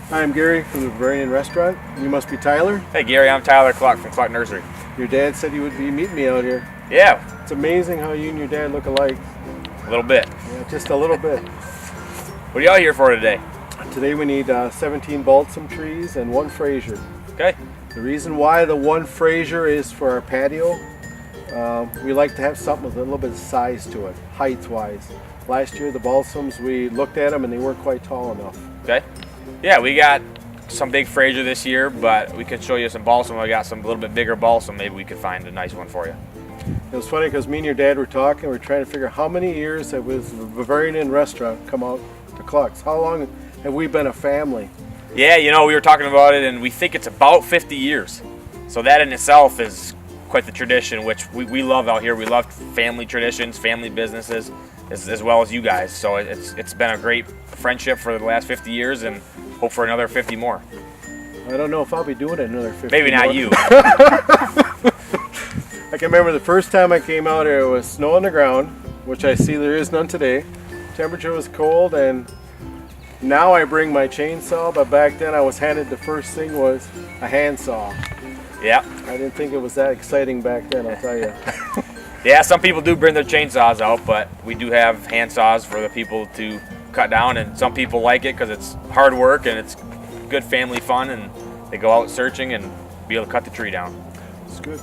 Hi, I'm Gary from the Bavarian restaurant. You must be Tyler. Hey Gary, I'm Tyler Cluck from Cluck Nursery. Your dad said you would be meeting me out here. Yeah, It's amazing how you and your dad look alike. a little bit. Yeah, just a little bit. What are y'all here for today? Today we need 17 balsam trees and 1 Fraser. Okay. The reason why the 1 Fraser is for our patio, we like to have something with a little bit of size to it, height-wise. Last year the balsams, we looked at them and they weren't quite tall enough. Okay. Yeah, we got some big Fraser this year, but we could show you some balsam. We got some a little bit bigger balsam. Maybe we could find a nice one for you. It was funny because me and your dad were talking, we were trying to figure out how many years have the Bavarian restaurant come out to Cluck's. How long have we been a family? Yeah, you know, we were talking about it, and we think it's about 50 years. So that in itself is quite the tradition, which we love out here. We love family traditions, family businesses, as well as you guys. So it's been a great friendship for the last 50 years, and hope for another 50 more. I don't know if I'll be doing it another 50 Maybe more. not you. I can remember the first time I came out here, it was snow on the ground, which I see there is none today. Temperature was cold, and now I bring my chainsaw, but back then I was handed the first thing was a handsaw. Yeah. I didn't think it was that exciting back then, I'll tell you. Yeah, some people do bring their chainsaws out, but we do have hand saws for the people to cut down, and some people like it because it's hard work and it's good family fun, and they go out searching and be able to cut the tree down. It's good.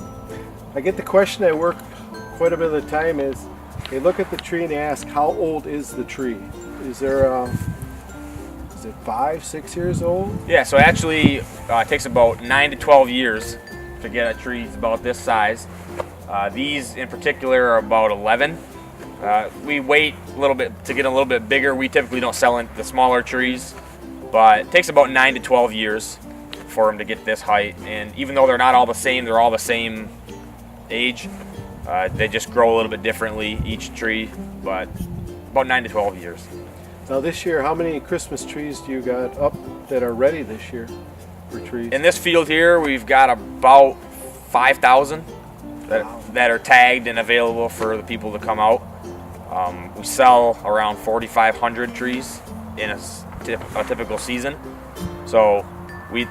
I get the question I work quite a bit of the time is, they look at the tree and they ask, how old is the tree? Is it 5, 6 years old? Yeah, so actually it takes about 9 to 12 years to get a tree about this size. These in particular are about 11. We wait a little bit to get a little bit bigger. We typically don't sell the smaller trees, but it takes about 9 to 12 years for them to get this height. And even though they're not all the same, they're all the same age. They just grow a little bit differently, each tree, but about 9 to 12 years. Now this year, how many Christmas trees do you got up that are ready this year for trees? In this field here, we've got about 5,000 that are tagged and available for the people to come out. We sell around 4,500 trees in a typical season. So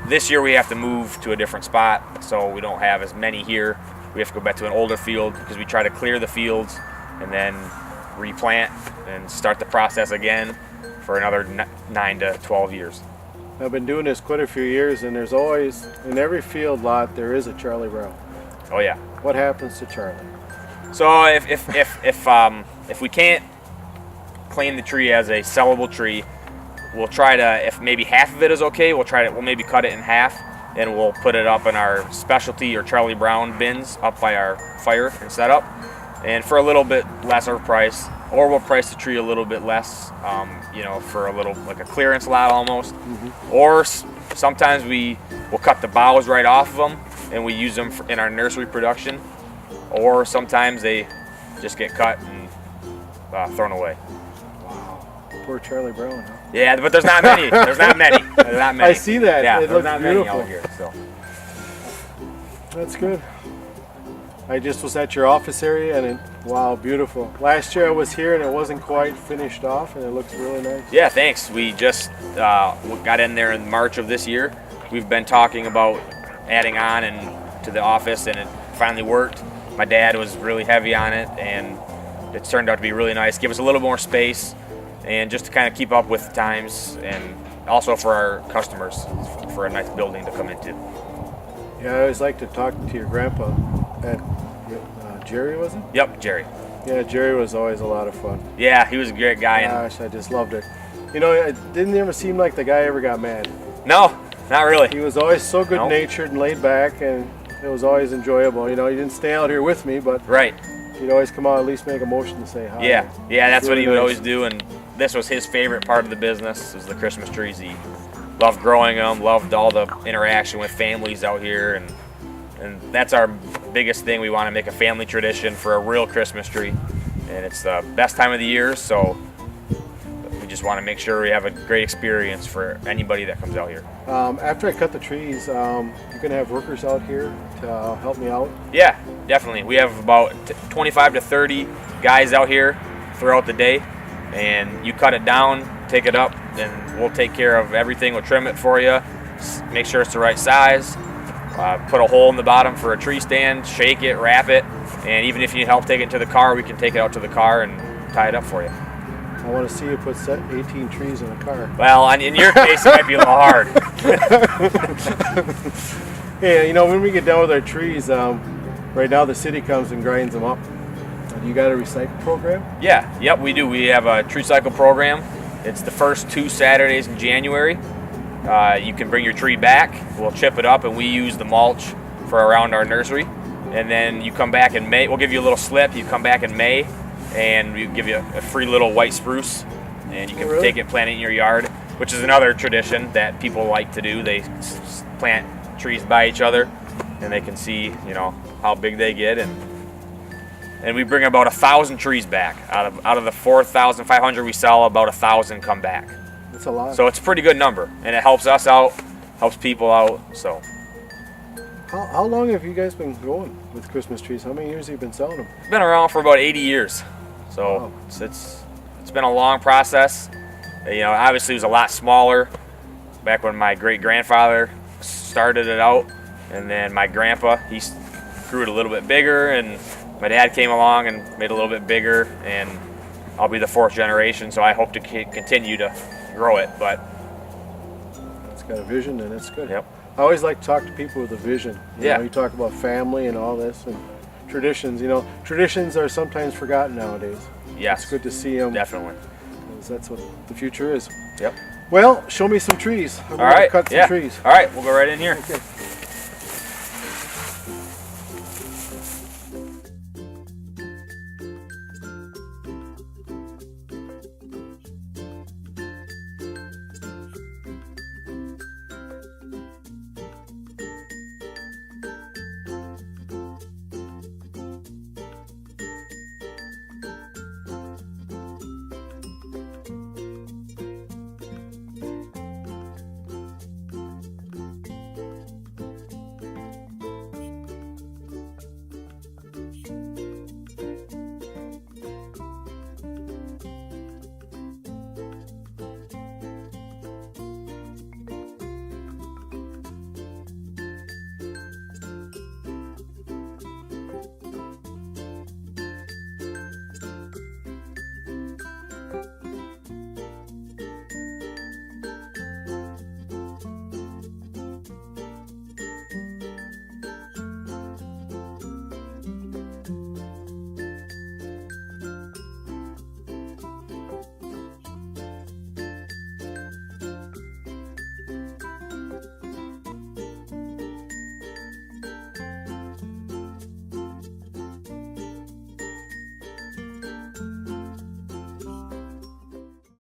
this year we have to move to a different spot, so we don't have as many here. We have to go back to an older field because we try to clear the fields and then replant and start the process again for another 9 to 12 years. I've been doing this quite a few years, and there's always, in every field lot, there is a Charlie Brown. Oh yeah. What happens to Charlie? So if we can't claim the tree as a sellable tree, we'll try to, if maybe half of it is okay, we'll maybe cut it in half, and we'll put it up in our specialty or Charlie Brown bins up by our fire and setup, and for a little bit lesser price, or we'll price the tree a little bit less, for a little, like a clearance lot almost. Mm-hmm. Or sometimes we'll cut the boughs right off of them and we use them in our nursery production, or sometimes they just get cut and thrown away. Wow, poor Charlie Brown, huh? Yeah, but there's not many. There's not many. I see that. Yeah, it there's looks not beautiful. many out here. So that's good. I just was at your office area, and wow, beautiful. Last year I was here and it wasn't quite finished off, and it looks really nice. Yeah, thanks. We just got in there in March of this year. We've been talking about adding on and to the office, and it finally worked. My dad was really heavy on it, and it turned out to be really nice. Give us a little more space, and just to kind of keep up with the times, and also for our customers, for a nice building to come into. Yeah, I always like to talk to your grandpa. Jerry, was it? Yep, Jerry. Yeah, Jerry was always a lot of fun. Yeah, he was a great guy. Gosh, I just loved it. You know, it didn't ever seem like the guy ever got mad. No, not really. He was always so good-natured and laid back, and it was always enjoyable. You know, he didn't stay out here with me, but right. He'd always come out, at least make a motion to say hi. Yeah, that's what he would nice. always do, and this was his favorite part of the business, was the Christmas trees. He loved growing them, loved all the interaction with families out here, and that's our biggest thing. We want to make a family tradition for a real Christmas tree, and it's the best time of the year, so we just want to make sure we have a great experience for anybody that comes out here. After I cut the trees, you're going to have workers out here to help me out? Yeah, definitely. We have about 25 to 30 guys out here throughout the day, and you cut it down, take it up and we'll take care of everything. We'll trim it for you, make sure it's the right size, put a hole in the bottom for a tree stand, shake it, wrap it, and even if you need help taking it to the car, we can take it out to the car and tie it up for you. I want to see you put 18 trees in a car. Well, in your case, it might be a little hard. Yeah, you know, when we get done with our trees, right now the city comes and grinds them up. You got a recycle program? Yeah, yep, we do. We have a tree cycle program. It's the first 2 Saturdays in January. You can bring your tree back. We'll chip it up, and we use the mulch for around our nursery. And then you come back in May. We'll give you a little slip. You come back in May, and we give you a free little white spruce, and you can take it and plant it in your yard, which is another tradition that people like to do. They plant trees by each other, and they can see, you know, how big they get, and we bring about 1,000 trees back out of the 4,500 we sell. About 1,000 come back. That's a lot. So it's a pretty good number, and it helps us out, helps people out. So how long have you guys been going with Christmas trees? How many years have you been selling them? it's been around for about 80 years. So Wow. it's been a long process. You know, obviously it was a lot smaller back when my great grandfather started it out, and then my grandpa, he grew it a little bit bigger, and my dad came along and made it a little bit bigger, and I'll be the 4th generation, so I hope to continue to grow it. But It's got a vision, and it's good. Yep. I always like to talk to people with a vision. You Yeah. know, you talk about family and all this, and traditions. You know, traditions are sometimes forgotten nowadays. yes, It's good to see them. definitely. That's what the future is. Yep. Well, show me some trees. I'm All gonna right. cut some Yeah. trees. All right, we'll go right in here. Okay.